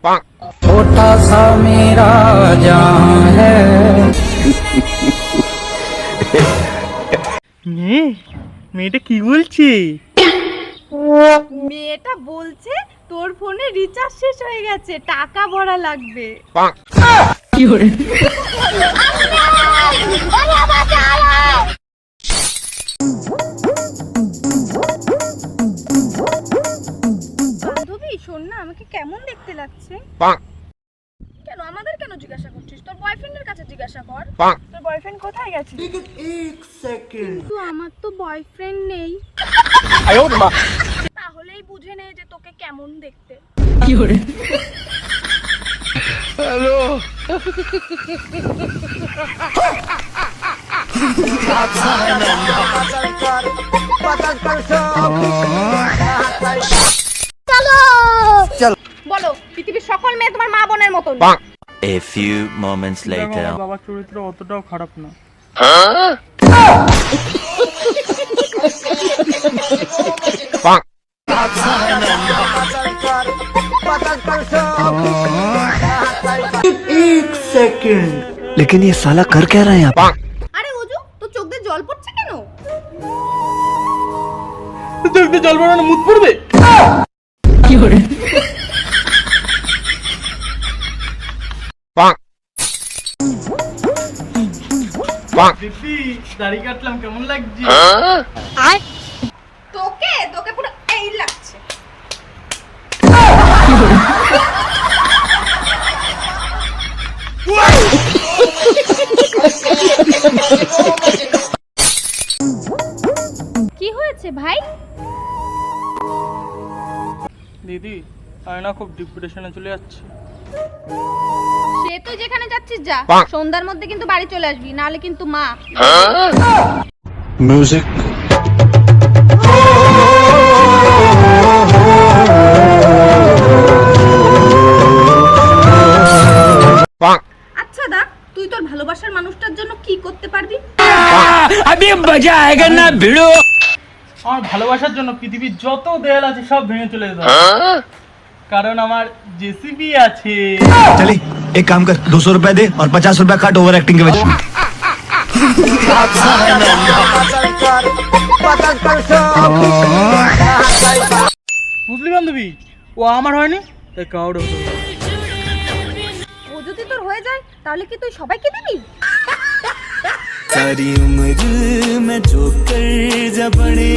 छोटा सा मेरा जहां है। মেয়েটা কি বলছে? মেয়েটা বলছে তোর ফোনে রিচার্জ শেষ হয়ে গেছে, টাকা ভরা লাগবে। বান্ধবী শোন না, আমাকে কেমন দেখতে লাগছে? কেন আমাদের কেন জিজ্ঞাসা করছিস? তোর বয়ফ্রেন্ডের কাছে জিজ্ঞাসা কর। তোর বয়ফ্রেন্ড কোথায় গেছে? কিন্তু আমার তো বয়ফ্রেন্ড নেই। তাহলেই বুঝে নে যে তোকে কেমন দেখতে। বলো, পৃথিবীর সকল মেয়ে তোমার মা বোনের মতন? A few moments later. আমার বাবার চরিত্র অতটাও খারাপ না। लेकिन ये साला कर क्या रहा है यहाँ पे? আরে ওজু, তোর চোখ দিয়ে জল পড়ছে কেন? চোখ দিয়ে জল পড়ানো মুখ পড়বে? দিদি দাড়ি কাটলাম, কেমন লাগছে? তোকে তোকে পুরো এই লাগছে। কি হয়েছে ভাই? দিদি আমি না খুব ডিপ্রেশনে চলে যাচ্ছি। সে তুই যেখানে যাচ্ছিস যা, সন্ধ্যার মধ্যে কিন্তু বাড়ি চলে আসবি, নাহলে কিন্তু মা। Music. আচ্ছা দা, তুই তোর ভালোবাসার মানুষটার জন্য কি করতে পারবি? अभी मजा आएगा ना भिड़ो। আমার ভালোবাসার জন্য পৃথিবীর যত দেয়াল আছে সব ভেঙে চলে যেত, কারণ আমার জেসিবি আছে। चले एक काम कर 200 रुपए दे और 50 रुपए काट ओवर एक्टिंग के वजह। বুঝলি বান্ধবী, ও আমার হয়নি তাই কাউর হতো। ও যদি তোর হয়ে যায় তাহলে কি তুই সবাইকে দিবি? सारी उम्र मैं जो कर जा बड़े